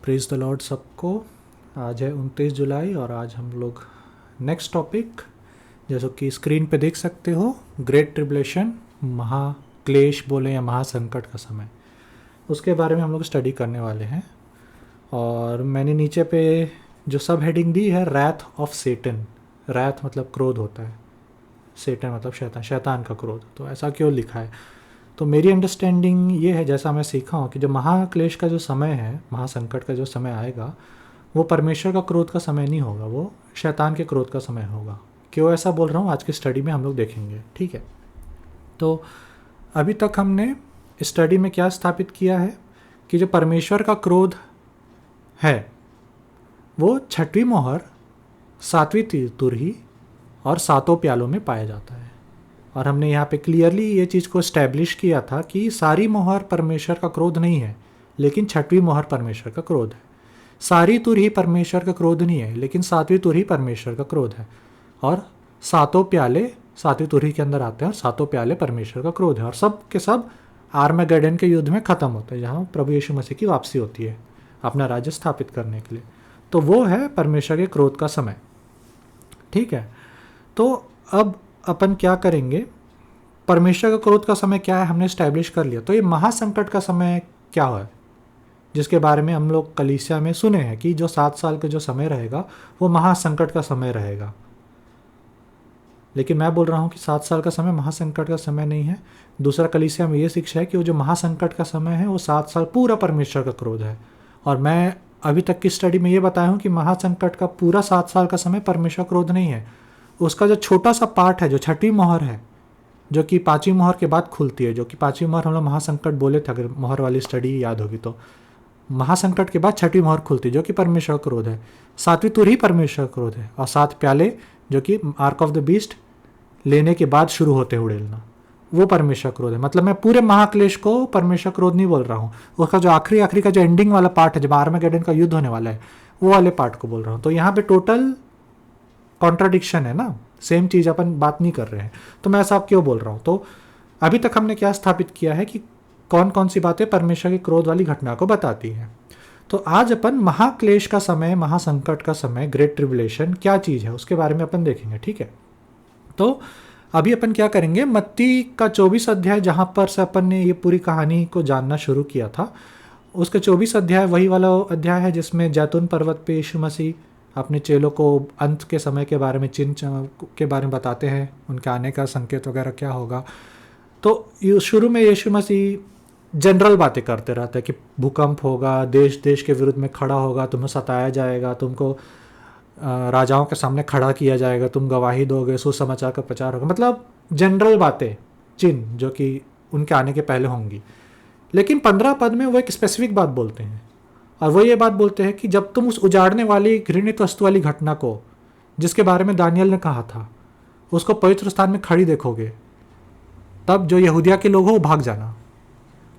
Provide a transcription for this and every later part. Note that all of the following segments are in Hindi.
प्रेज द लॉर्ड सबको। आज है 29 जुलाई और आज हम लोग नेक्स्ट टॉपिक, जैसा कि स्क्रीन पे देख सकते हो, ग्रेट ट्रिबुलेशन, महाक्लेश बोले या महासंकट का समय, उसके बारे में हम लोग स्टडी करने वाले हैं। और मैंने नीचे पे जो सब हेडिंग दी है, रैथ ऑफ सेटन। रैथ मतलब क्रोध होता है, सेटन मतलब शैतान, शैतान का क्रोध। तो ऐसा क्यों लिखा है? तो मेरी अंडरस्टैंडिंग ये है, जैसा मैं सीखा हूँ, कि जो महाक्लेश का जो समय है, महासंकट का जो समय आएगा, वो परमेश्वर का क्रोध का समय नहीं होगा, वो शैतान के क्रोध का समय होगा। क्यों ऐसा बोल रहा हूँ, आज की स्टडी में हम लोग देखेंगे। ठीक है, तो अभी तक हमने स्टडी में क्या स्थापित किया है कि जो परमेश्वर का क्रोध है वो छठवीं मोहर, सातवीं तुरही और सातों प्यालों में पाया जाता है। और हमने यहाँ पे क्लियरली ये चीज़ को इस्टेब्लिश किया था कि सारी मोहर परमेश्वर का क्रोध नहीं है, लेकिन छठवीं मोहर परमेश्वर का क्रोध है। सारी तुरही परमेश्वर का क्रोध नहीं है, लेकिन सातवीं तुरही परमेश्वर का क्रोध है। और सातों प्याले सातवीं तुरही के अंदर आते हैं, और सातों प्याले परमेश्वर का क्रोध है। और सब के सब आर्मेगेडन के युद्ध में ख़त्म होते हैं, जहाँ प्रभु यीशु मसीह की वापसी होती है अपना राज्य स्थापित करने के लिए। तो वो है परमेश्वर के क्रोध का समय। ठीक है, तो अब अपन क्या करेंगे, परमेश्वर का क्रोध का समय क्या है हमने इस्टेब्लिश कर लिया। तो ये महासंकट का समय क्या है, जिसके बारे में हम लोग कलीसिया में सुने हैं कि जो 7 साल का जो समय रहेगा वो महासंकट का समय रहेगा। लेकिन मैं बोल रहा हूँ कि 7 साल का समय महासंकट का समय नहीं है। दूसरा कलीसिया में ये शिक्षा है कि वो जो महासंकट का समय है वो 7 साल पूरा परमेश्वर का क्रोध है। और मैं अभी तक की स्टडी में ये बताया हूँ कि महासंकट का पूरा 7 साल का समय परमेश्वर क्रोध नहीं है। उसका जो छोटा सा पार्ट है, जो छठी मोहर है, जो कि 5वीं मोहर के बाद खुलती है, जो कि 5वीं मोहर हम लोग महासंकट बोले थे, अगर मोहर वाली स्टडी याद होगी तो। महासंकट के बाद छठी मोहर खुलती है, जो कि परमेश्वर क्रोध है। 7वीं तुरही परमेश्वर क्रोध है, और 7 प्याले जो कि आर्क ऑफ द बीस्ट लेने के बाद शुरू होते हैं उड़ेलना, वो परमेश्वर क्रोध है। मतलब मैं पूरे महाक्लेश को परमेश्वर क्रोध नहीं बोल रहा हूँ, उसका जो आखिरी का जो एंडिंग वाला पार्ट है, जब आर्मेगेडन का युद्ध होने वाला है, वो वाले पार्ट को बोल रहा हूँ। तो यहाँ पे टोटल कॉन्ट्राडिक्शन है ना, सेम चीज़ अपन बात नहीं कर रहे हैं। तो मैं ऐसा क्यों बोल रहा हूँ? तो अभी तक हमने क्या स्थापित किया है कि कौन कौन सी बातें परमेश्वर की क्रोध वाली घटना को बताती हैं। तो आज अपन महाक्लेश का समय, महासंकट का समय, ग्रेट ट्रिबुलेशन क्या चीज़ है उसके बारे में अपन देखेंगे। ठीक है, तो अभी अपन क्या करेंगे, मत्ती का 24 अध्याय, जहाँ पर से अपन ने ये पूरी कहानी को जानना शुरू किया था, उसका 24 अध्याय वही वाला अध्याय है जिसमें जैतून पर्वत पे यीशु मसीह अपने चेलों को अंत के समय के बारे में, चिन्ह के बारे में बताते हैं, उनके आने का संकेत वगैरह क्या होगा। तो शुरू में यीशु मसीह जनरल बातें करते रहते हैं कि भूकंप होगा, देश देश के विरुद्ध में खड़ा होगा, तुम्हें सताया जाएगा, तुमको राजाओं के सामने खड़ा किया जाएगा, तुम गवाही दोगे, सुसमाचार का प्रचार होगा। मतलब जनरल बातें, चिन्ह जो कि उनके आने के पहले होंगी। लेकिन 15 पद में वो एक स्पेसिफिक बात बोलते हैं, और वो ये बात बोलते हैं कि जब तुम उस उजाड़ने वाली घृणित वस्तु वाली घटना को, जिसके बारे में दानियल ने कहा था, उसको पवित्र स्थान में खड़ी देखोगे, तब जो यहूदिया के लोग हो वो भाग जाना,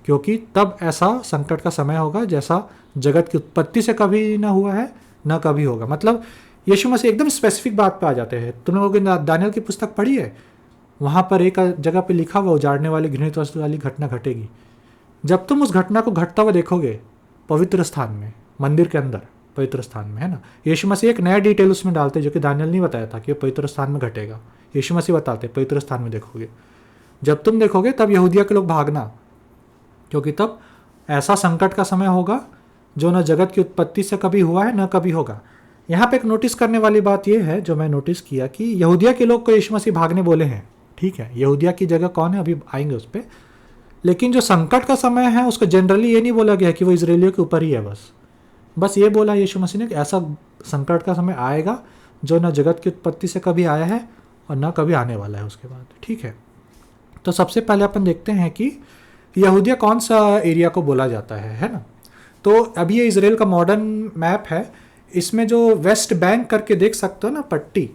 क्योंकि तब ऐसा संकट का समय होगा जैसा जगत की उत्पत्ति से कभी ना हुआ है, ना कभी होगा। मतलब यीशु मसीह एकदम स्पेसिफिक बात पे आ जाते हैं। तुम लोगों ने दानियल की पुस्तक पढ़ी है, वहाँ पर एक जगह पे लिखा हुआ उजाड़ने वाली घृणित वस्तु वाली घटना घटेगी। जब तुम उस घटना को घटता हुआ देखोगे पवित्र स्थान में, मंदिर के अंदर पवित्र स्थान में, है ना, यीशु मसीह एक नया डिटेल उसमें डालते जो कि दानियल नहीं बताया था कि पवित्र स्थान में घटेगा। यीशु मसीह बताते पवित्र स्थान में देखोगे, जब तुम देखोगे तब यहूदिया के लोग भागना, क्योंकि तब ऐसा संकट का समय होगा जो न जगत की उत्पत्ति से कभी हुआ है, न कभी होगा। यहाँ पे एक नोटिस करने वाली बात यह है, जो मैं नोटिस किया, कि यहूदिया के लोग को यीशु मसीह भागने बोले हैं। ठीक है, यहूदिया की जगह कौन है, अभी आएंगे उस पर। लेकिन जो संकट का समय है उसको जनरली ये नहीं बोला गया कि वो इजरायलियों के ऊपर ही है। बस ये बोला यीशु मसीह ने कि ऐसा संकट का समय आएगा जो न जगत की उत्पत्ति से कभी आया है और न कभी आने वाला है उसके बाद। ठीक है, तो सबसे पहले अपन देखते हैं कि यहूदिया कौन सा एरिया को बोला जाता है ना। तो अभी ये इजराइल का मॉडर्न मैप है, इसमें जो वेस्ट बैंक करके देख सकते हो ना पट्टी,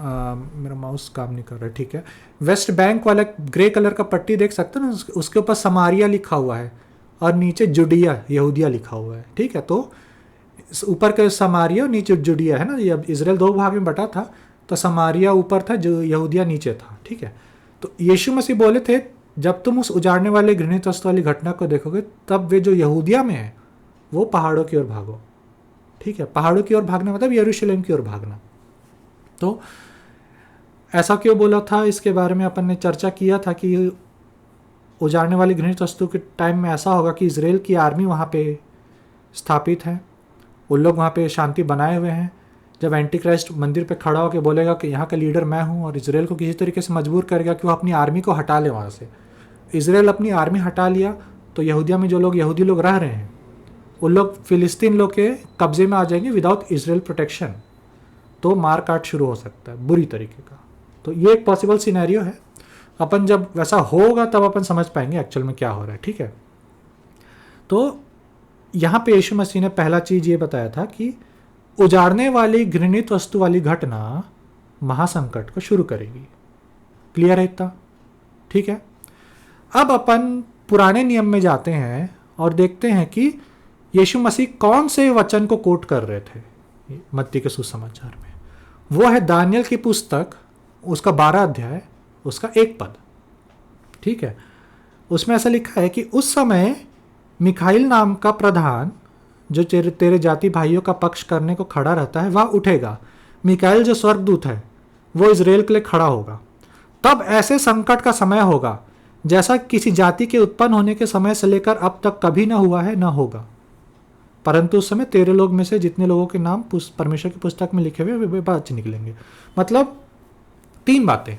मेरा माउस काम नहीं कर रहा है। ठीक है, वेस्ट बैंक वाला ग्रे कलर का पट्टी देख सकते हो ना, उसके ऊपर समारिया लिखा हुआ है और नीचे जुडिया, यहूदिया लिखा हुआ है। ठीक है, तो ऊपर का समारिया और नीचे जुडिया है ना। ये इजराइल 2 भाग में बटा था, तो समारिया ऊपर था, जो यहूदिया नीचे था। ठीक है, तो यीशु मसीह बोले थे जब तुम उस उजाड़ने वाले घृणित वस्तु वाली घटना को देखोगे, तब वे जो यहूदिया में है वो पहाड़ों की ओर भागो। ठीक है, पहाड़ों की ओर भागना मतलब यरूशलेम की ओर भागना। तो ऐसा क्यों बोला था, इसके बारे में अपन ने चर्चा किया था कि उजाड़ने वाली घृणित वस्तु के टाइम में ऐसा होगा कि इजराइल की आर्मी वहाँ पे स्थापित है, उन लोग वहाँ पे शांति बनाए हुए हैं। जब एंटी क्राइस्ट मंदिर पे खड़ा होकर बोलेगा कि यहाँ का लीडर मैं हूँ, और इजराइल को किसी तरीके से मजबूर करेगा कि वो अपनी आर्मी को हटा ले वहाँ से। इजराइल अपनी आर्मी हटा लिया तो यहूदिया में जो लोग यहूदी लोग रह रहे हैं उन लोग फिलिस्तीन लोग के कब्जे में आ जाएंगे विदाउट इजराइल प्रोटेक्शन। तो मार काट शुरू हो सकता है बुरी तरीके का। तो ये एक पॉसिबल सिनेरियो है। अपन जब वैसा होगा तब अपन समझ पाएंगे एक्चुअल में क्या हो रहा है। ठीक है, तो यहाँ पे यीशु मसीह ने पहला चीज़ ये बताया था कि उजाड़ने वाली घृणित वस्तु वाली घटना महासंकट को शुरू करेगी। क्लियर है इतना? ठीक है, अब अपन पुराने नियम में जाते हैं और देखते हैं कि यीशु मसीह कौन से वचन को कोट कर रहे थे मत्ती के सुसमाचार में। वो है दानियल की पुस्तक, उसका 12 अध्याय, उसका 1 पद। ठीक है, उसमें ऐसा लिखा है कि उस समय मिखाइल नाम का प्रधान जो तेरे जाति भाइयों का पक्ष करने को खड़ा रहता है वह उठेगा। मिकाइल जो स्वर्गदूत है वो इजराइल के लिए खड़ा होगा। तब ऐसे संकट का समय होगा जैसा किसी जाति के उत्पन्न होने के समय से लेकर अब तक कभी ना हुआ है, ना होगा। परंतु उस समय तेरे लोग में से जितने लोगों के नाम परमेश्वर की पुस्तक में लिखे हुए वे बच निकलेंगे। मतलब 3 बातें,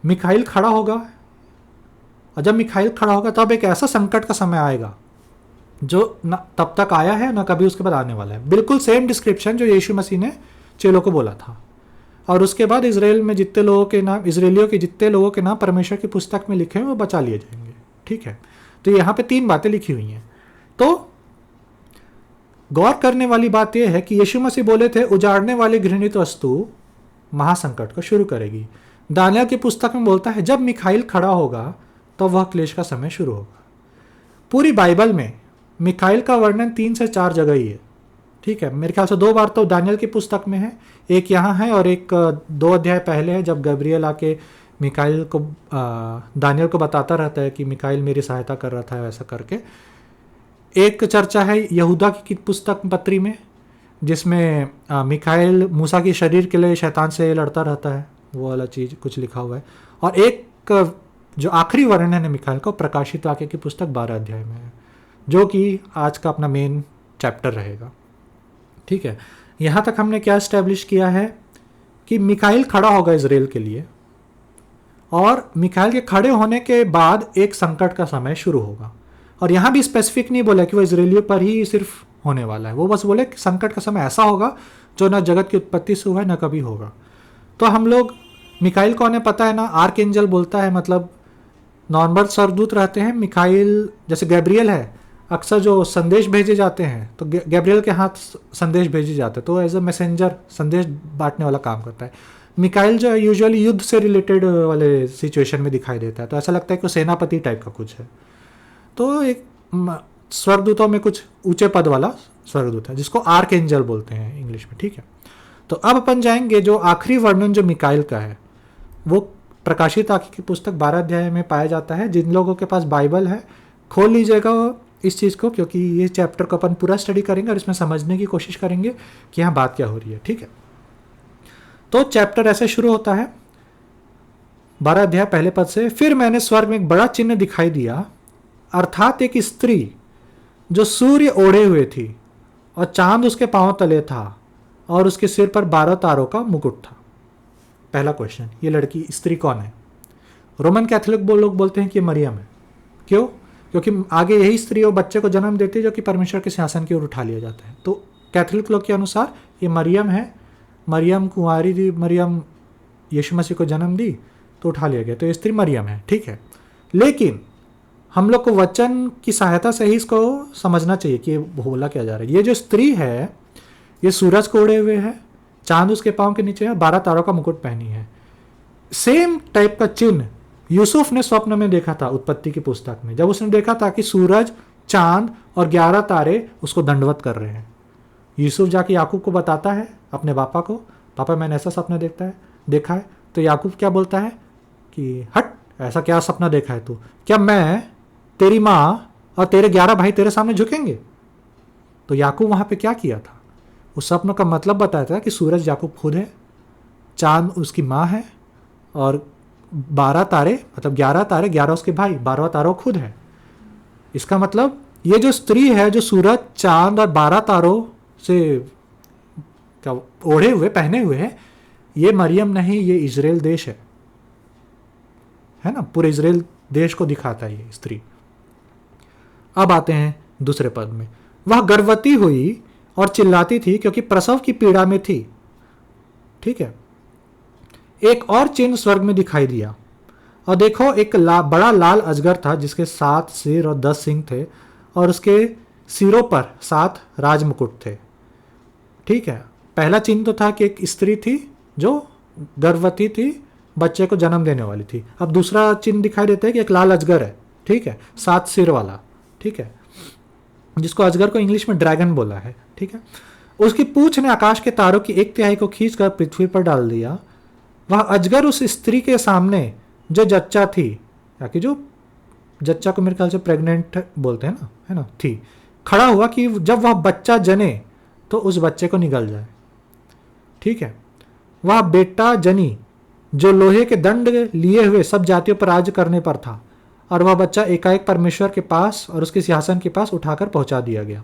मिखाइल खड़ा होगा, और जब मिखाइल खड़ा होगा तब एक ऐसा संकट का समय आएगा जो न तब तक आया है ना कभी उसके बाद आने वाला है। बिल्कुल सेम डिस्क्रिप्शन जो यीशु मसीह ने चेलों को बोला था। और उसके बाद इजराइल में जितने लोगों के नाम, इजराइलियों के जितने लोगों के नाम परमेश्वर की पुस्तक में लिखे हैं वो बचा लिए जाएंगे। ठीक है, तो यहाँ पे 3 बातें लिखी हुई हैं। तो गौर करने वाली बात यह है कि यीशु मसीह बोले थे उजाड़ने वाली घृणित वस्तु महासंकट को शुरू करेगी। दानियल की पुस्तक में बोलता है जब मिखाइल खड़ा होगा तो वह क्लेश का समय शुरू होगा। पूरी बाइबल में मिखाइल का वर्णन 3 से 4 जगह ही है। ठीक है, मेरे ख्याल से 2 बार तो दानियल की पुस्तक में है, एक यहाँ है और एक 2 अध्याय पहले है जब गब्रियल आके मिखाइल को दानियल को बताता रहता है कि मिखाइल मेरी सहायता कर रहा था वैसा करके। एक चर्चा है यहूदा की पुस्तक पत्री में जिसमें मिखाइल मूसा के शरीर के लिए शैतान से लड़ता रहता है, वो वाला चीज़ कुछ लिखा हुआ है। और एक जो आखिरी वर्णन है मिखाइल को प्रकाशित वाक्य की पुस्तक 12 अध्याय में है, जो कि आज का अपना मेन चैप्टर रहेगा। ठीक है, यहाँ तक हमने क्या इस्टेब्लिश किया है कि मिखाइल खड़ा होगा इजराइल के लिए, और मिखाइल के खड़े होने के बाद एक संकट का समय शुरू होगा। और यहाँ भी स्पेसिफिक नहीं बोला कि वो इजराइलियों पर ही सिर्फ होने वाला है, वो बस बोले कि संकट का समय ऐसा होगा जो ना जगत की उत्पत्ति से हुआ है ना कभी होगा। तो हम लोग मिखाइल कौन है पता है ना, आर्क एंजल बोलता है, मतलब नॉर्मल स्वर्गदूत रहते हैं। मिखाइल जैसे गैब्रियल है, अक्सर जो संदेश भेजे जाते हैं तो गैब्रियल के हाथ संदेश भेजे जाते हैं, तो एज अ मैसेंजर संदेश बांटने वाला काम करता है। मिखाइल जो है यूजुअली युद्ध से रिलेटेड वाले सिचुएशन में दिखाई देता है, तो ऐसा लगता है कि वो सेनापति टाइप का कुछ है। तो एक स्वर्गदूतों में कुछ ऊंचे पद वाला स्वर्गदूत है जिसको आर्क एंजल बोलते हैं इंग्लिश में। ठीक है, तो अब अपन जाएंगे जो आखिरी वर्णन जो मिखाइल का है वो प्रकाशित वाक्य की पुस्तक 12 अध्याय में पाया जाता है। जिन लोगों के पास बाइबल है खोल लीजिएगा इस चीज़ को, क्योंकि ये चैप्टर को अपन पूरा स्टडी करेंगे और इसमें समझने की कोशिश करेंगे कि यहाँ बात क्या हो रही है। ठीक है, तो चैप्टर ऐसे शुरू होता है 12 अध्याय पहले पद से। फिर मैंने स्वर्ग में एक बड़ा चिन्ह दिखाई दिया, अर्थात एक स्त्री जो सूर्य ओढ़े हुए थी और चांद उसके पांव तले था और उसके सिर पर 12 तारों का मुकुट था। पहला क्वेश्चन, ये लड़की स्त्री कौन है? रोमन कैथोलिक लोग बोलते हैं कि मरियम है। क्यों? क्योंकि आगे यही स्त्री वो बच्चे को जन्म देती है जो कि परमेश्वर के सिंहासन की ओर उठा लिया जाता है। तो कैथोलिक लोग के अनुसार ये मरियम है, मरियम कुंवारी थी, मरियम यीशु मसीह को जन्म दी तो उठा लिया गया, तो ये स्त्री मरियम है। ठीक है, लेकिन हम लोग को वचन की सहायता से ही इसको समझना चाहिए कि ये बोला क्या जा रहा है। ये जो स्त्री है ये सूरज को ओढ़े हुए है, चांद उसके पांव के नीचे है, 12 तारों का मुकुट पहनी है। सेम टाइप का चिन्ह यूसुफ ने स्वप्न में देखा था उत्पत्ति की पुस्तक में, जब उसने देखा था कि सूरज, चांद और 11 तारे उसको दंडवत कर रहे हैं। यूसुफ जाके याकूब को बताता है अपने पापा को, पापा मैंने ऐसा सपना देखा है। तो याकूब क्या बोलता है कि हट, ऐसा क्या सपना देखा है तू? क्या मैं, तेरी माँ और तेरे 11 भाई तेरे सामने झुकेंगे? तो याकूब वहाँ पे क्या किया था? उस स्वप्न का मतलब बताया था कि सूरज याकूब खुद है, चांद उसकी माँ है, और 12 तारे मतलब 11 तारे, 11 उसके भाई, 12वां तारा खुद है। इसका मतलब ये जो स्त्री है जो सूरज, चांद और 12 तारों से क्या ओढ़े हुए, पहने हुए है, ये मरियम नहीं, ये इजराइल देश है ना, पूरे इजराइल देश को दिखाता है ये स्त्री। अब आते हैं दूसरे पद में, वह गर्भवती हुई और चिल्लाती थी क्योंकि प्रसव की पीड़ा में थी। ठीक है। एक और चिन्ह स्वर्ग में दिखाई दिया, और देखो एक बड़ा लाल अजगर था जिसके 7 सिर और 10 सिंग थे, और उसके सिरों पर 7 राजमुकुट थे। ठीक है। पहला चिन्ह तो था कि एक स्त्री थी जो गर्भवती थी, बच्चे को जन्म देने वाली थी। अब दूसरा चिन्ह दिखाई देता है कि एक लाल अजगर है। ठीक है, 7 सिर वाला। ठीक है, जिसको अजगर को इंग्लिश में ड्रैगन बोला है। ठीक है। उसकी पूंछ ने आकाश के तारों की 1/3 को खींचकर पृथ्वी पर डाल दिया। वह अजगर उस स्त्री के सामने जो जच्चा थी, ताकि जो जच्चा को मेरे ख्याल से प्रेग्नेंट बोलते हैं ना, है ना, थी, खड़ा हुआ कि जब वह बच्चा जने तो उस बच्चे को निगल जाए। ठीक है। वह बेटा जनी जो लोहे के दंड लिए हुए सब जातियों पर राज्य करने पर था, और वह बच्चा एकाएक परमेश्वर के पास और उसके सिंहासन के पास उठाकर पहुंचा दिया गया।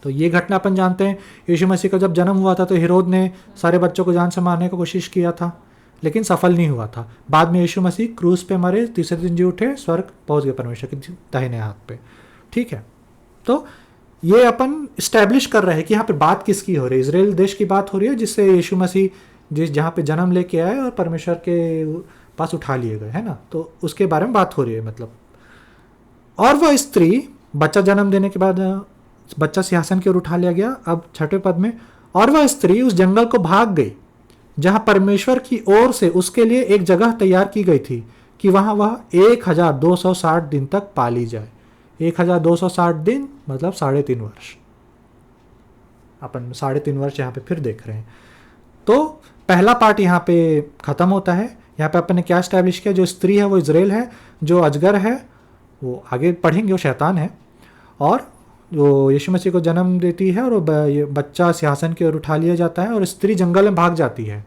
तो ये घटना अपन जानते हैं, यीशु मसीह का जब जन्म हुआ था तो हेरोद ने सारे बच्चों को जान से मारने की कोशिश किया था, लेकिन सफल नहीं हुआ था। बाद में यीशु मसीह क्रूस पे मरे, तीसरे दिन जी उठे, स्वर्ग पहुंच गए परमेश्वर के दाहिने हाथ पे। ठीक है। तो ये अपन स्टैब्लिश कर रहे हैं कि यहाँ पे बात किसकी हो रही है? इजराइल देश की बात हो रही है, जिससे यीशु मसीह जहाँ पे जन्म लेके आए और परमेश्वर के पास उठा लिए गए, है ना, तो उसके बारे में बात हो रही है मतलब। और वह स्त्री, बच्चा जन्म देने के बाद बच्चा सिंहासन की ओर उठा लिया गया। अब 6वें पद में, और वह स्त्री उस जंगल को भाग गई जहां परमेश्वर की ओर से उसके लिए एक जगह तैयार की गई थी कि वहां वह 1260 दिन तक पाली जाए। 1260 दिन मतलब 3.5 वर्ष। अपन 3.5 वर्ष यहाँ पे फिर देख रहे हैं। तो पहला पार्ट यहाँ पे खत्म होता है। यहाँ पे अपन ने क्या स्टैब्लिश किया? जो स्त्री है वो इजराइल है, जो अजगर है वो आगे पढ़ेंगे वो शैतान है, और जो यीशु मसीह को जन्म देती है और वो बच्चा सिंहासन की ओर उठा लिया जाता है और स्त्री जंगल में भाग जाती है।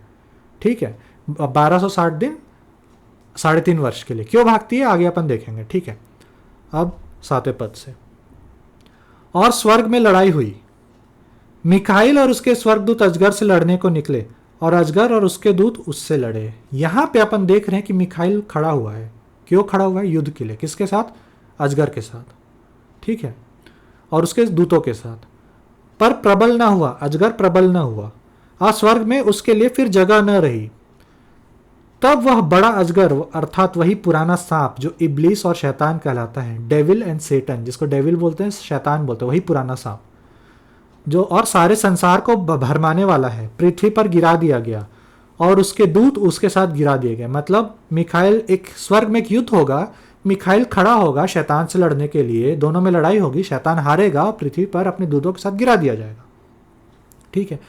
ठीक है। 1260 दिन 3.5 वर्ष के लिए क्यों भागती है आगे अपन देखेंगे। ठीक है। अब 7वें पद से, और स्वर्ग में लड़ाई हुई, मिखाइल और उसके स्वर्गदूत अजगर से लड़ने को निकले, और अजगर और उसके दूत उससे लड़े। यहां पे अपन देख रहे हैं कि मिखाइल खड़ा हुआ है। क्यों खड़ा हुआ है? युद्ध के लिए। किसके साथ? अजगर के साथ। ठीक है। और उसके दूतों के साथ। पर प्रबल ना हुआ, अजगर प्रबल ना हुआ, और स्वर्ग में उसके लिए फिर जगह न रही। तब वह बड़ा अजगर, अर्थात वही पुराना सांप जो इब्लीस और शैतान कहलाता है, डेविल एंड सेटन, जिसको डेविल बोलते हैं, शैतान बोलते हैं, वही पुराना सांप जो और सारे संसार को भरमाने वाला है, पृथ्वी पर गिरा दिया गया, और उसके दूत उसके साथ गिरा दिए गए। मतलब मिखाइल, एक स्वर्ग में एक युद्ध होगा, मिखाइल खड़ा होगा शैतान से लड़ने के लिए, दोनों में लड़ाई होगी, शैतान हारेगा और पृथ्वी पर अपने दूतों के साथ गिरा दिया जाएगा। ठीक है।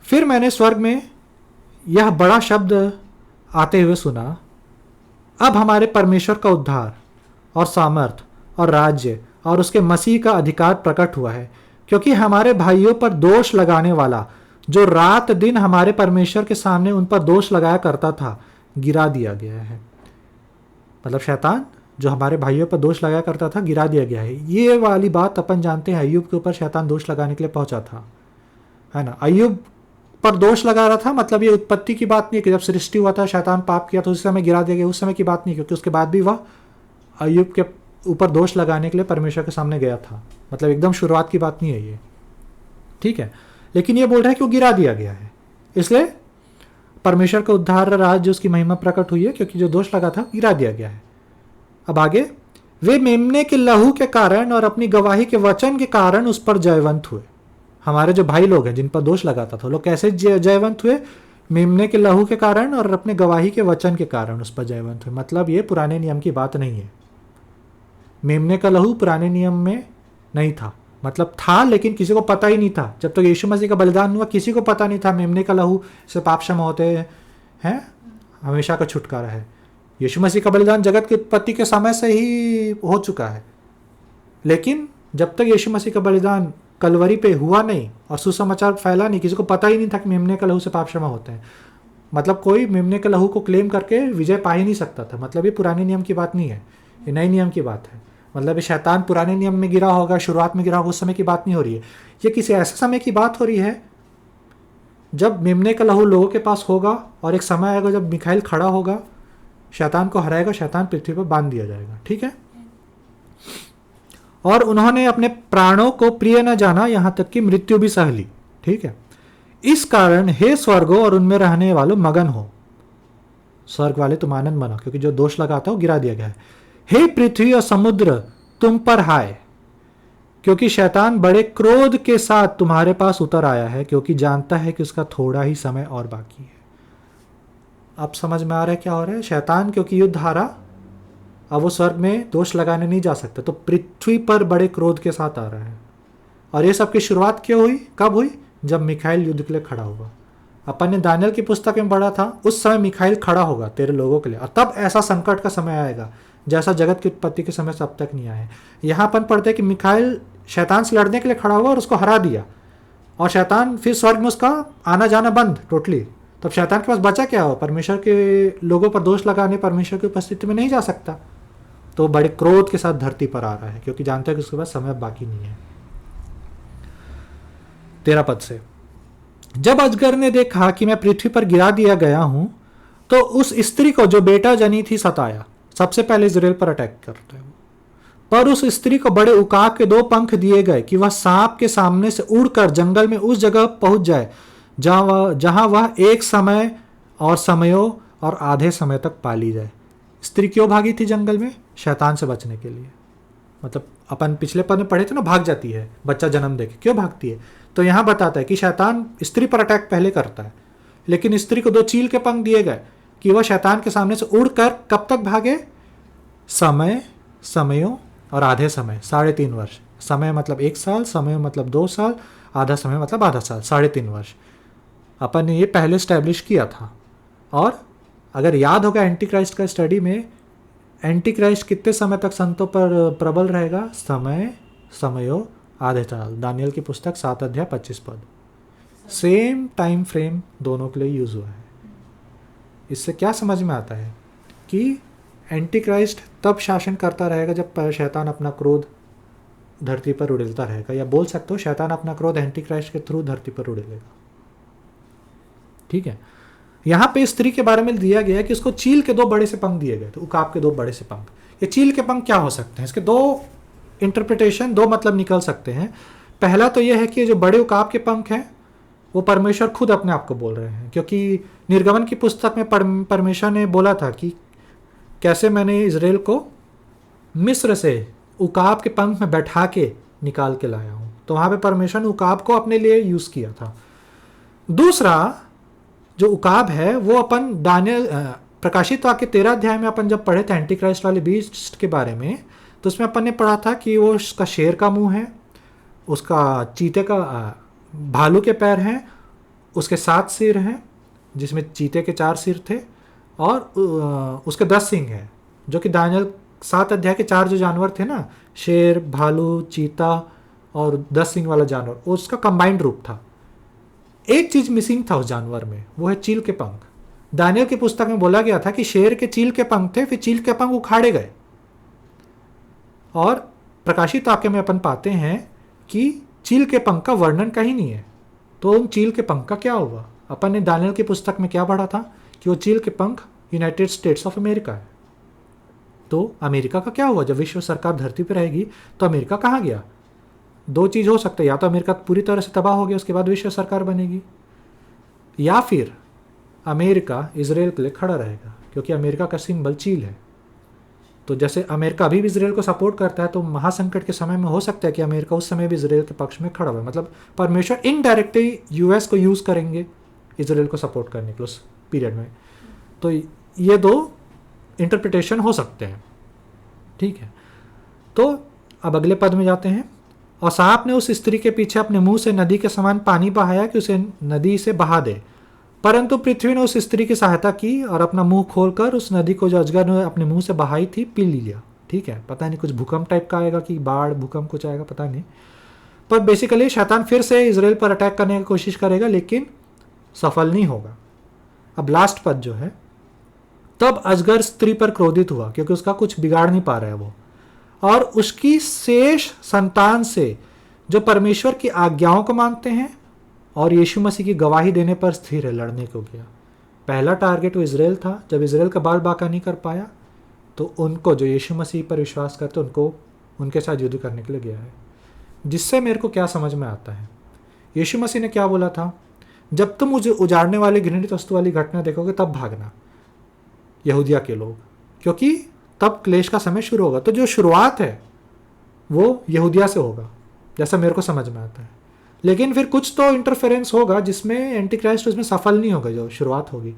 फिर मैंने स्वर्ग में यह बड़ा शब्द आते हुए सुना, अब हमारे परमेश्वर का उद्धार और सामर्थ और राज्य और उसके मसीह का अधिकार प्रकट हुआ है, क्योंकि हमारे भाइयों पर दोष लगाने वाला, जो रात दिन हमारे परमेश्वर के सामने उन पर दोष लगाया करता था, गिरा दिया गया है। मतलब शैतान जो हमारे भाइयों पर दोष लगाया करता था, गिरा दिया गया है। ये वाली बात अपन जानते हैं, अय्यूब के ऊपर शैतान दोष लगाने के लिए पहुंचा था, है ना। अय्यूब पर दोष लगा रहा था, मतलब ये उत्पत्ति की बात नहीं है कि जब सृष्टि हुआ था शैतान पाप किया तो उस समय गिरा दिया गया, उस समय की बात नहीं, क्योंकि उसके बाद भी वह अय्यूब के ऊपर दोष लगाने के लिए परमेश्वर के सामने गया था। मतलब एकदम शुरुआत की बात नहीं है ये। ठीक है। लेकिन ये बोल रहा है कि वो गिरा दिया गया है, इसलिए परमेश्वर का उद्धार राज्य उसकी महिमा प्रकट हुई है, क्योंकि जो दोष लगा था गिरा दिया गया है। अब आगे, वे मेमने के लहू के कारण और अपनी गवाही के वचन के कारण उस पर जयवंत हुए। हमारे जो भाई लोग हैं जिन पर दोष लगाता था, लोग कैसे जयवंत हुए? मेमने के लहू के कारण और अपने गवाही के वचन के कारण उस पर जयवंत हुए। मतलब ये पुराने नियम की बात नहीं है। मेमने का लहू पुराने नियम में नहीं था, मतलब था लेकिन किसी को पता ही नहीं था। जब तक तो यीशु मसीह का बलिदान हुआ किसी को पता नहीं था मेमने का लहू से पाप क्षमा होते हैं, हमेशा का छुटकारा है। यीशु मसीह का बलिदान जगत की उत्पत्ति के समय से ही हो चुका है, लेकिन जब तक यीशु मसीह का बलिदान कलवरी पे हुआ नहीं और सुसमाचार फैला नहीं, किसी को पता ही नहीं था कि मेमने का लहू से पाप क्षमा होते हैं। मतलब कोई मेमने के लहू को क्लेम करके विजय पा ही नहीं सकता था। मतलब ये पुराने नियम की बात नहीं है, ये नए नियम की बात है। मतलब ये शैतान पुराने नियम में गिरा होगा, शुरुआत में गिरा होगा, उस समय की बात नहीं हो रही है। ये किसी ऐसे समय की बात हो रही है जब मेमने का लहू लोगों के पास होगा और एक समय आएगा जब मिखाइल खड़ा होगा, शैतान को हराएगा, शैतान पृथ्वी पर बांध दिया जाएगा। ठीक है। और उन्होंने अपने प्राणों को प्रिय न जाना, यहां तक कि मृत्यु भी सह ली। ठीक है। इस कारण हे स्वर्गो और उनमें रहने वालों मगन हो, स्वर्ग वाले तुम आनंद मनाओ, क्योंकि जो दोष लगाता है वो गिरा दिया गया है। हे पृथ्वी और समुद्र तुम पर हाय, क्योंकि शैतान बड़े क्रोध के साथ तुम्हारे पास उतर आया है, क्योंकि जानता है कि उसका थोड़ा ही समय और बाकी है। अब समझ में आ रहा है क्या हो रहा है? शैतान क्योंकि युद्ध हारा, अब वो स्वर्ग में दोष लगाने नहीं जा सकता, तो पृथ्वी पर बड़े क्रोध के साथ आ रहा है। और ये सब की शुरुआत क्यों हुई, कब हुई? जब मिखाइल युद्ध के लिए खड़ा हुआ। अपन ने दानियल की पुस्तक में पढ़ा था, उस समय मिखाइल खड़ा होगा तेरे लोगों के लिए, और तब ऐसा संकट का समय आएगा जैसा जगत की उत्पत्ति के समय से अब तक नहीं आया है। यहाँ अपन पढ़ते हैं कि मिखाइल शैतान से लड़ने के लिए खड़ा हुआ और उसको हरा दिया, और शैतान फिर स्वर्ग में उसका आना जाना बंद टोटली। तब शैतान के पास बचा क्या हो? परमेश्वर के लोगों पर दोष लगाने परमेश्वर की उपस्थिति में नहीं जा सकता। तो बड़े क्रोध के साथ धरती पर आ रहा है, क्योंकि जानता है कि उसके पास समय बाकी नहीं है। 13 पद से, जब अजगर ने देखा कि मैं पृथ्वी पर गिरा दिया गया हूं, तो उस स्त्री को जो बेटा जनी थी सताया। सबसे पहले इजराइल पर अटैक करता है। पर उस स्त्री को बड़े उकाब के 2 पंख दिए गए कि वह सांप के सामने से उड़कर जंगल में उस जगह पहुंच जाए जहां वह एक समय और समयों और आधे समय तक पाली जाए। स्त्री क्यों भागी थी जंगल में? शैतान से बचने के लिए। मतलब अपन पिछले पद में पढ़े थे ना, भाग जाती है बच्चा जन्म देके, क्यों भागती है? तो यहां बताता है कि शैतान स्त्री पर अटैक पहले करता है, लेकिन स्त्री को 2 चील के पंख दिए गए कि वह शैतान के सामने से उड़कर कब तक भागे? समय, समयों और आधे समय, 3.5 वर्ष। समय मतलब 1 साल, समय मतलब 2 साल, आधा समय मतलब आधा साल, 3.5 वर्ष। अपन ने ये पहले स्टैब्लिश किया था। और अगर याद होगा एंटी क्राइस्ट का स्टडी में, एंटी क्राइस्ट कितने समय तक संतों पर प्रबल रहेगा? समय, समयों, आधे साल। दानियल की पुस्तक 7 अध्याय 25 पद। सेम टाइम फ्रेम दोनों के लिए यूज हुआ है। इससे क्या समझ में आता है कि एंटी क्राइस्ट तब शासन करता रहेगा जब शैतान अपना क्रोध धरती पर उड़ेलता रहेगा, या बोल सकते हो शैतान अपना क्रोध एंटी क्राइस्ट के थ्रू धरती पर उड़ेलेगा। ठीक है। यहां पे स्त्री के बारे में दिया गया है कि उसको चील के 2 बड़े से पंख दिए गए थे, उकाब के 2 बड़े से पंख। ये चील के पंख क्या हो सकते हैं? इसके 2 इंटरप्रिटेशन, 2 मतलब निकल सकते हैं। पहला तो यह है कि जो बड़े उकाब के पंख हैं वो परमेश्वर खुद अपने आप को बोल रहे हैं, क्योंकि निर्गमन की पुस्तक में परमेश्वर ने बोला था कि कैसे मैंने इजराइल को मिस्र से उकाब के पंख में बैठा के निकाल के लाया हूं। तो वहां पे परमेश्वर ने उकाब को अपने लिए यूज किया था। दूसरा जो उकाब है वो अपन दानियल प्रकाशित वाक्य 13 अध्याय में अपन जब पढ़े थे एंटी क्राइस्ट वाले बीस्ट के बारे में, तो उसमें अपन ने पढ़ा था कि वो उसका शेर का मुंह है, उसका चीते का भालू के पैर हैं, उसके 7 सिर हैं जिसमें चीते के 4 सिर थे, और उसके 10 सिंग हैं, जो कि दानियल 7 अध्याय के 4 जो जानवर थे ना, शेर, भालू, चीता और 10 सिंग वाला जानवर, उसका कंबाइंड रूप था। एक चीज मिसिंग था उस जानवर में, वो है चील के पंख। दानियल की पुस्तक में बोला गया था कि शेर के चील के पंख थे, फिर चील के पंख उखाड़े गए। और प्रकाशित वाक्य में अपन पाते हैं कि चील के पंख का वर्णन कहीं नहीं है। तो उन चील के पंख का क्या हुआ? अपन ने दानियल की पुस्तक में क्या पढ़ा था कि वो चील के पंख यूनाइटेड स्टेट्स ऑफ अमेरिका है। तो अमेरिका का क्या हुआ? जब विश्व सरकार धरती पर रहेगी तो अमेरिका कहाँ गया? 2 चीज हो सकता है, या तो अमेरिका पूरी तरह से तबाह हो गया उसके बाद विश्व सरकार बनेगी, या फिर अमेरिका इजराइल के लिए खड़ा रहेगा, क्योंकि अमेरिका का सिंबल चील है। तो जैसे अमेरिका अभी भी इजराइल को सपोर्ट करता है, तो महासंकट के समय में हो सकता है कि अमेरिका उस समय भी इजराइल के पक्ष में खड़ा हुआ। मतलब परमेश्वर इनडायरेक्टली यूएस को यूज करेंगे इजराइल को सपोर्ट करने के उस पीरियड में। तो ये 2 इंटरप्रिटेशन हो सकते हैं। ठीक है। तो अब अगले पद में जाते हैं। और सांप ने उस स्त्री के पीछे अपने मुंह से नदी के समान पानी बहाया कि उसे नदी से बहा दे, परंतु पृथ्वी ने उस स्त्री की सहायता की और अपना मुंह खोलकर उस नदी को जो अजगर ने अपने मुंह से बहाई थी पी लिया। ठीक है, पता नहीं कुछ भूकंप टाइप का आएगा कि बाढ़ भूकंप कुछ आएगा, पता नहीं। पर बेसिकली शैतान फिर से इजराइल पर अटैक करने की कोशिश करेगा, लेकिन सफल नहीं होगा। अब लास्ट पद जो है, तब अजगर स्त्री पर क्रोधित हुआ, क्योंकि उसका कुछ बिगाड़ नहीं पा रहा है वो, और उसकी शेष संतान से जो परमेश्वर की आज्ञाओं को मानते हैं और यीशु मसीह की गवाही देने पर स्थिर है, लड़ने को गया। पहला टारगेट वो इजराइल था। जब इजराइल का बाल बाका नहीं कर पाया तो उनको, जो यीशु मसीह पर विश्वास करते, उनको उनके साथ युद्ध करने के लिए गया है। जिससे मेरे को क्या समझ में आता है, यीशु मसीह ने क्या बोला था, जब तुम मुझे उजाड़ने वाली घृणित वस्तु वाली घटना देखोगे तब भागना, यहूदिया के लोग, क्योंकि तब क्लेश का समय शुरू होगा। तो जो शुरुआत है वो यहूदिया से होगा, जैसा मेरे को समझ में आता है। लेकिन फिर कुछ तो इंटरफेरेंस होगा जिसमें एंटी क्राइस्ट उसमें सफल नहीं होगा। जो शुरुआत होगी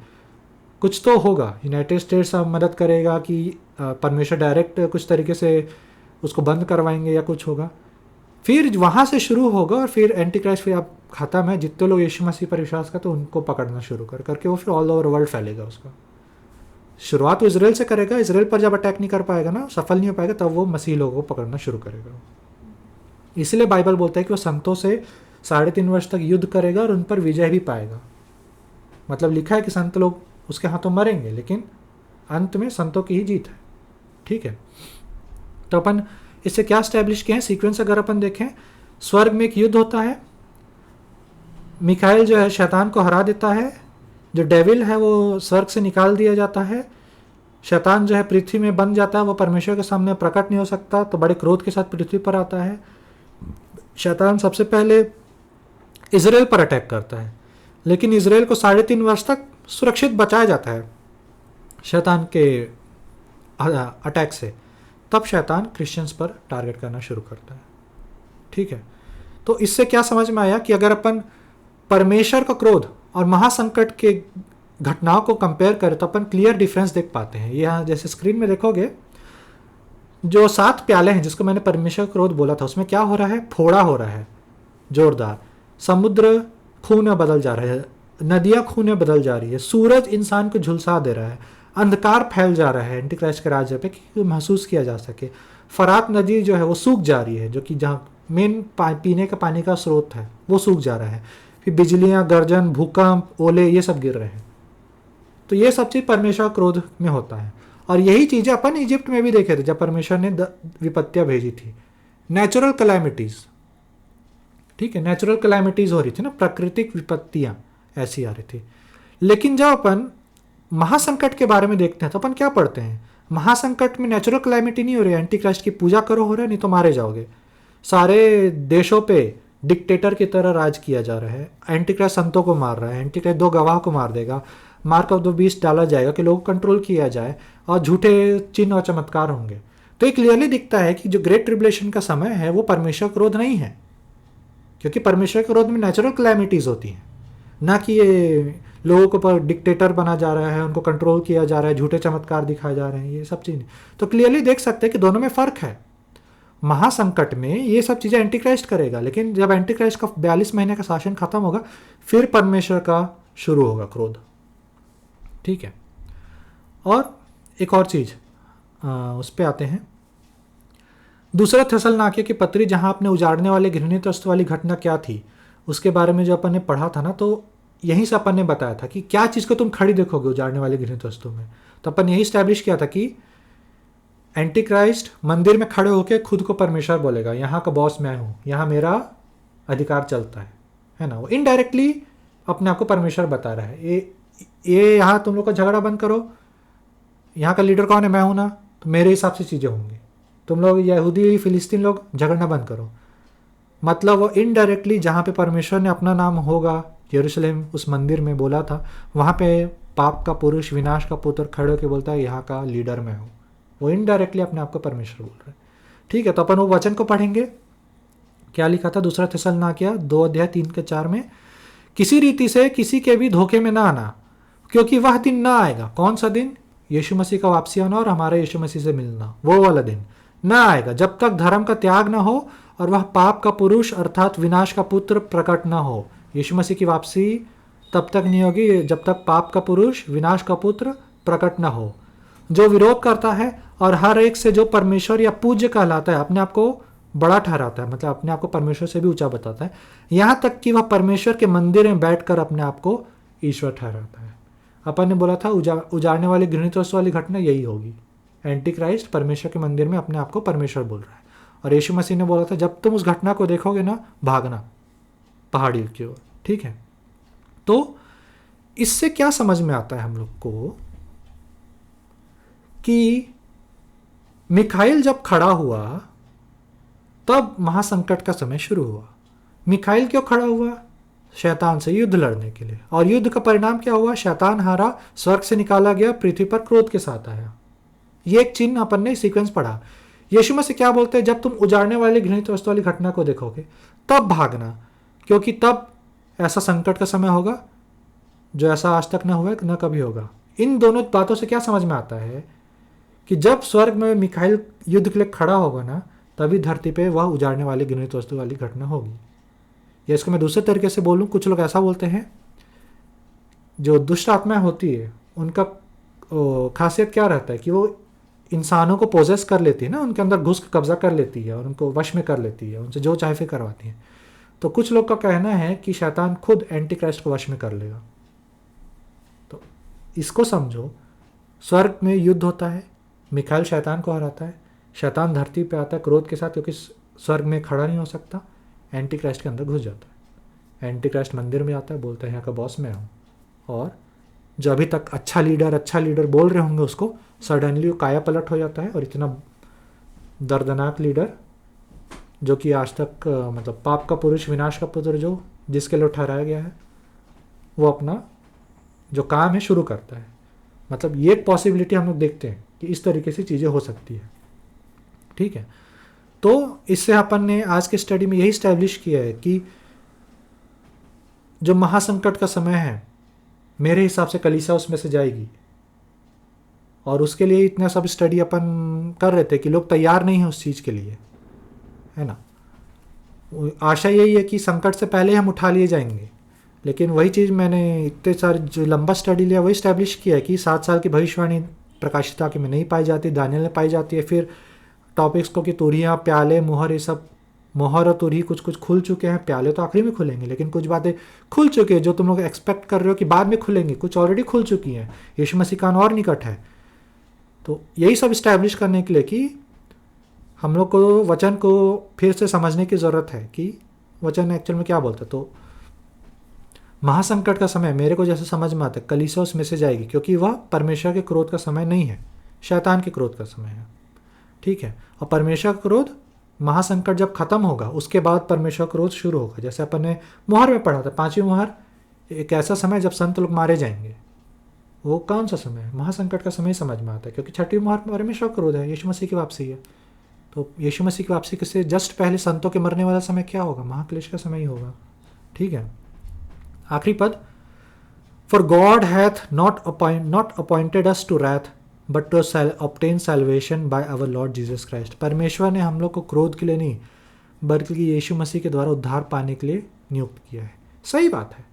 कुछ तो होगा, यूनाइटेड स्टेट्स मदद करेगा कि परमेश्वर डायरेक्ट कुछ तरीके से उसको बंद करवाएंगे या कुछ होगा, फिर वहाँ से शुरू होगा और फिर एंटी क्राइस्ट फिर आप ख़त्म है। जितने लोग यीशु मसीह पर विश्वास करते हैं उनको पकड़ना शुरू करके वो फिर ऑल ओवर वर्ल्ड फैलेगा उसका। शुरुआत तो इसराइल से करेगा, इसराइल पर जब अटैक नहीं कर पाएगा ना, सफल नहीं हो पाएगा, तब वो मसीह लोगों को पकड़ना शुरू करेगा। इसलिए बाइबल बोलता है कि वो संतों से 3.5 वर्ष तक युद्ध करेगा और उन पर विजय भी पाएगा। मतलब लिखा है कि संत लोग उसके हाथों मरेंगे, लेकिन अंत में संतों की ही जीत है। ठीक है, तो अपन इससे क्या स्टैब्लिश किया है, सीक्वेंस अगर अपन देखें, स्वर्ग में एक युद्ध होता है, मिकाएल जो है शैतान को हरा देता है, जो डेविल है वो स्वर्ग से निकाल दिया जाता है, शैतान जो है पृथ्वी में बन जाता है, वो परमेश्वर के सामने प्रकट नहीं हो सकता, तो बड़े क्रोध के साथ पृथ्वी पर आता है। शैतान सबसे पहले इजराइल पर अटैक करता है, लेकिन इजराइल को 3.5 वर्ष तक सुरक्षित बचाया जाता है शैतान के अटैक से। तब शैतान क्रिश्चियंस पर टारगेट करना शुरू करता है। ठीक है, तो इससे क्या समझ में आया कि अगर अपन परमेश्वर का क्रोध और महासंकट के घटनाओं को कंपेयर करें तो अपन क्लियर डिफरेंस देख पाते हैं। यहाँ जैसे स्क्रीन में देखोगे, जो 7 प्याले हैं जिसको मैंने परमेश्वर क्रोध बोला था, उसमें क्या हो रहा है, फोड़ा हो रहा है जोरदार, समुद्र खून में बदल जा रहा है, नदियाँ खून में बदल जा रही है, सूरज इंसान को झुलसा दे रहा है, अंधकार फैल जा रहा है एंटी क्राइस्ट के राज्य पे कि महसूस किया जा सके, फरात नदी जो है वो सूख जा रही है, जो कि जहाँ मेन पीने का पानी का स्रोत है वो सूख जा रहा है, फिर बिजलियाँ, गर्जन, भूकंप, ओले ये सब गिर रहे हैं। तो ये सब चीज़ परमेश्वर क्रोध में होता है। और यही चीज़ें अपन इजिप्ट में भी देखे थे जब परमेश्वर ने विपत्तियाँ भेजी थी, नेचुरल कैलामिटीज़। ठीक है, नेचुरल कैलामिटीज़ हो रही थी ना, प्राकृतिक विपत्तियाँ ऐसी आ रही थी। लेकिन जब अपन महासंकट के बारे में देखते हैं तो अपन क्या पढ़ते हैं, महासंकट में नेचुरल कैलामिटी नहीं हो रही है, एंटी क्राइस्ट की पूजा करो हो रहा है, नहीं तो मारे जाओगे। सारे देशों पे डिक्टेटर की तरह राज किया जा रहा है, एंटी क्राइस्ट संतों को मार रहा है, एंटी क्राइस्ट 2 गवाह को मार देगा, मार्क ऑफ द बीस्ट डाला जाएगा कि लोग कंट्रोल किया जाए और झूठे चिन्ह और चमत्कार होंगे। तो ये क्लियरली दिखता है कि जो ग्रेट ट्रिब्युलेशन का समय है वो परमेश्वर क्रोध नहीं है, क्योंकि परमेश्वर क्रोध में नेचुरल कैलामिटीज़ होती हैं, ना कि ये लोगों को पर डिक्टेटर बना जा रहा है, उनको कंट्रोल किया जा रहा है, झूठे चमत्कार दिखाए जा रहे हैं, ये सब चीज़ें। तो क्लियरली देख सकते हैं कि दोनों में फ़र्क है। महासंकट में ये सब चीज़ें एंटी क्राइस्ट करेगा, लेकिन जब एंटी क्राइस्ट का 42 महीने का शासन खत्म होगा फिर परमेश्वर का शुरू होगा क्रोध। ठीक है, और एक और चीज़ उस पर आते हैं, दूसरा थेसलनिके की पत्री जहाँ आपने उजाड़ने वाले घृणित वस्तु वाली घटना क्या थी उसके बारे में जो अपन ने पढ़ा था ना, तो यहीं से अपन ने बताया था कि क्या चीज़ को तुम खड़ी देखोगे उजाड़ने वाली घृणित वस्तु में। तो अपन यही स्टैब्लिश किया था कि एंटी क्राइस्ट मंदिर में खड़े होकर खुद को परमेश्वर बोलेगा, यहाँ का बॉस मैं हूँ, यहाँ मेरा अधिकार चलता है ना। वो इनडायरेक्टली अपने आप को परमेश्वर बता रहा है, ये यहाँ तुम लोग का झगड़ा बंद करो, यहाँ का लीडर कौन है, मैं हूँ ना, तो मेरे हिसाब से चीज़ें होंगी, तुम लोग यहूदी फिलिस्तीन लोग झगड़ना बंद करो। मतलब वो इनडायरेक्टली जहाँ पे परमेश्वर ने अपना नाम होगा, यरूशलेम उस मंदिर में बोला था, वहाँ पे पाप का पुरुष, विनाश का पुत्र खड़े होकर बोलता है यहाँ का लीडर मैं हूँ। वो इनडायरेक्टली अपने आप को परमेश्वर बोल रहे हैं। ठीक है, तो अपन वो वचन को पढ़ेंगे। क्या लिखा था दूसरा थेसलनिके 2:3-4 में, किसी रीति से किसी के भी धोखे में ना आना, क्योंकि वह दिन ना आएगा। कौन सा दिन? यीशु मसीह का वापसी आना और हमारे यीशु मसीह से मिलना, वो वाला दिन ना आएगा जब तक धर्म का त्याग ना हो और वह पाप का पुरुष अर्थात विनाश का पुत्र प्रकट ना हो। यीशु मसीह की वापसी तब तक नहीं होगी जब तक पाप का पुरुष, विनाश का पुत्र प्रकट ना हो, जो विरोध करता है और हर एक से जो परमेश्वर या पूज्य कहलाता है, अपने आप को बड़ा ठहराता है, मतलब अपने आप को परमेश्वर से भी ऊंचा बताता है, यहाँ तक कि वह परमेश्वर के मंदिर में बैठकर अपने आप को ईश्वर ठहराता है। अपन ने बोला था उजाड़ने वाली घृणित वस्तु वाली घटना यही होगी। एंटी क्राइस्ट परमेश्वर के मंदिर में अपने आप को परमेश्वर बोल रहा है। और यीशु मसीह ने बोला था जब तुम उस घटना को देखोगे ना, भागना पहाड़ी की ओर। ठीक है, तो इससे क्या समझ में आता है हम लोग को कि मिखाइल जब खड़ा हुआ तब महासंकट का समय शुरू हुआ। मिखाइल क्यों खड़ा हुआ? शैतान से युद्ध लड़ने के लिए। और युद्ध का परिणाम क्या हुआ? शैतान हारा, स्वर्ग से निकाला गया, पृथ्वी पर क्रोध के साथ आया। ये एक चिन्ह अपन ने सीक्वेंस पढ़ा। यीशु मसीह क्या बोलते हैं? जब तुम उजाड़ने वाली घृणित वस्तु वाली घटना को देखोगे तब भागना, क्योंकि तब ऐसा संकट का समय होगा जो ऐसा आज तक न हुआ न कभी होगा। इन दोनों बातों से क्या समझ में आता है कि जब स्वर्ग में मिखाइल युद्ध के लिए खड़ा होगा ना, तभी धरती पे वह उजाड़ने वाली घृणित वस्तु वाली घटना होगी। या इसको मैं दूसरे तरीके से बोलूँ, कुछ लोग ऐसा बोलते हैं जो दुष्ट आत्माएं होती है उनका खासियत क्या रहता है कि वो इंसानों को पोजेस कर लेती है ना, उनके अंदर घुस कब्जा कर लेती है और उनको वश में कर लेती है, उनसे जो चाहे फिर करवाती है। तो कुछ लोग का कहना है कि शैतान खुद एंटी क्राइस्ट को वश में कर लेगा। तो इसको समझो, स्वर्ग में युद्ध होता है, मिखाइल शैतान को हराता है, शैतान धरती पे आता है क्रोध के साथ, क्योंकि स्वर्ग में खड़ा नहीं हो सकता, एंटी क्राइस्ट के अंदर घुस जाता है। एंटी क्राइस्ट मंदिर में आता है, बोलता है यहाँ का बॉस मैं हूँ, और जो अभी तक अच्छा लीडर बोल रहे होंगे उसको सडनली काया पलट हो जाता है, और इतना दर्दनाक लीडर जो कि आज तक मतलब पाप का पुरुष, विनाश का पुत्र, जो जिसके लिए ठहराया गया है, वो अपना जो काम है शुरू करता है। मतलब ये एक पॉसिबिलिटी हम लोग देखते हैं कि इस तरीके से चीज़ें हो सकती है। ठीक है, तो इससे अपन ने आज के स्टडी में यही स्टैब्लिश किया है कि जो महासंकट का समय है, मेरे हिसाब से कलीसिया उसमें से जाएगी। और उसके लिए इतना सब स्टडी अपन कर रहे थे कि लोग तैयार नहीं हैं उस चीज़ के लिए, है ना। आशा यही है कि संकट से पहले हम उठा लिए जाएंगे। लेकिन वही चीज़ मैंने इतने सारे जो लंबा स्टडी लिया वही स्टैब्लिश किया है कि 7 साल की भविष्यवाणी प्रकाशित वाक्य में नहीं पाई जाती, दानियल में पाई जाती है। फिर टॉपिक्स को कि तुरियाँ, प्याले, मुहर, ये सब मोहर और तुरही कुछ खुल चुके हैं। प्याले तो आखिरी में खुलेंगे, लेकिन कुछ बातें खुल चुकी है जो तुम लोग एक्सपेक्ट कर रहे हो कि बाद में खुलेंगी, कुछ ऑलरेडी खुल चुकी हैं। यीशु मसीह का आना और निकट है। तो यही सब इस्टेब्लिश करने के लिए कि हम लोग को वचन को फिर से समझने की ज़रूरत है कि वचन एक्चुअल में क्या बोलता है। तो महासंकट का समय मेरे को जैसे समझ में आता है, कलीसिया उसमें से जाएगी, क्योंकि वह परमेश्वर के क्रोध का समय नहीं है, शैतान के क्रोध का समय है। ठीक है, और परमेश्वर का क्रोध, महासंकट जब खत्म होगा उसके बाद परमेश्वर क्रोध शुरू होगा। जैसे अपन ने मुहर में पढ़ा था, 5वीं मुहर एक ऐसा समय जब संत लोग मारे जाएंगे। वो कौन सा समय है? महासंकट का समय समझ में आता है, क्योंकि 6वीं मुहर परमेश्वर क्रोध है, यीशु मसीह की वापसी है। तो यीशु मसीह की वापसी से जस्ट पहले संतों के मरने वाला समय क्या होगा? महाक्लेश का समय ही होगा। ठीक है, आखिरी पद, for God hath not appointed us to wrath but to obtain salvation by our Lord Jesus Christ. परमेश्वर ने हम लोग को क्रोध के लिए नहीं, बल्कि यीशु मसीह के द्वारा उद्धार पाने के लिए नियुक्त किया है। सही बात है,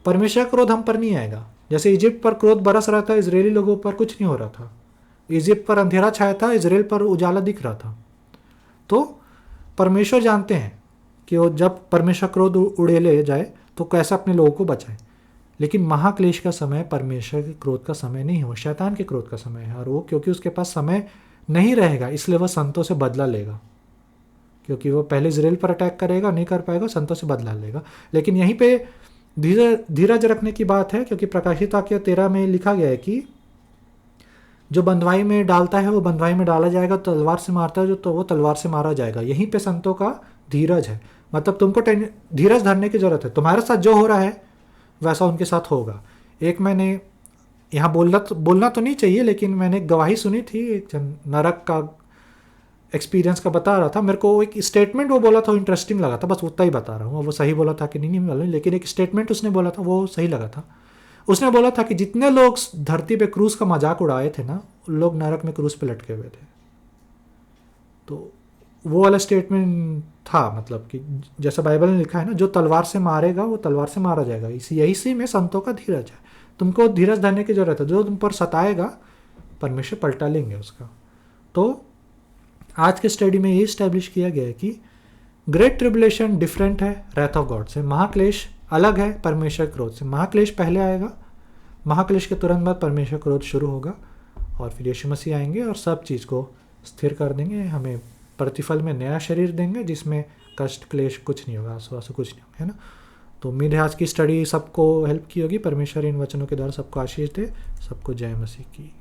परमेश्वर का क्रोध हम पर नहीं आएगा। जैसे इजिप्ट पर क्रोध बरस रहा था, इजरायली लोगों पर कुछ नहीं हो रहा था। इजिप्ट पर अंधेरा छाया था, इजराइल पर उजाला दिख रहा था। तो परमेश्वर जानते हैं कि वो जब परमेश्वर क्रोध उड़ेले जाए तो कैसे अपने लोगों को बचाए। लेकिन महाक्लेश का समय परमेश्वर के क्रोध का समय नहीं है, वो शैतान के क्रोध का समय है। और वो क्योंकि उसके पास समय नहीं रहेगा, इसलिए वह संतों से बदला लेगा। क्योंकि वो पहले इजराइल पर अटैक करेगा, नहीं कर पाएगा, संतों से बदला लेगा। लेकिन यहीं पे धीरज रखने की बात है, क्योंकि प्रकाशित वाक्य 13 में लिखा गया है कि जो बंधुआई में डालता है वो बंधुआई में डाला जाएगा, तलवार से मारता है जो तो वो तलवार से मारा जाएगा। यहीं पे संतों का धीरज है। मतलब तुमको धीरज धरने की जरूरत है। तुम्हारे साथ जो हो रहा है वैसा उनके साथ होगा। एक मैंने यहाँ बोलना तो नहीं चाहिए, लेकिन मैंने एक गवाही सुनी थी, एक नरक का एक्सपीरियंस का बता रहा था। मेरे को एक स्टेटमेंट वो बोला था, इंटरेस्टिंग लगा था, बस उतना ही बता रहा हूँ। वो सही बोला था कि नहीं मालूम, लेकिन एक स्टेटमेंट उसने बोला था वो सही लगा था। उसने बोला था कि जितने लोग धरती पे क्रूस का मजाक उड़ाए थे ना, लोग नरक में क्रूस पे लटके हुए थे। तो वो वाला स्टेटमेंट था, मतलब कि जैसा बाइबल में लिखा है ना, जो तलवार से मारेगा वो तलवार से मारा जाएगा। यही में संतों का धीरज है। तुमको धीरज धरने की जरूरत है। जो तुम पर सताएगा परमेश्वर पलटा लेंगे उसका। तो आज के स्टडी में ये इस्टेब्लिश किया गया है कि ग्रेट ट्रिबुलेशन डिफरेंट है रैथ ऑफ गॉड से, महाक्लेश अलग है परमेश्वर क्रोध से। महाक्लेश पहले आएगा, महाक्लेश के तुरंत बाद परमेश्वर क्रोध शुरू होगा और फिर यीशु मसीह आएंगे और सब चीज़ को स्थिर कर देंगे, हमें प्रतिफल में नया शरीर देंगे जिसमें कष्ट क्लेश कुछ नहीं होगा, आंसू आंसू कुछ नहीं होगा, है ना। तो उम्मीद है आज की स्टडी सबको हेल्प की होगी। परमेश्वर इन वचनों के द्वारा सबको आशीष दे। सबको जय मसीह की।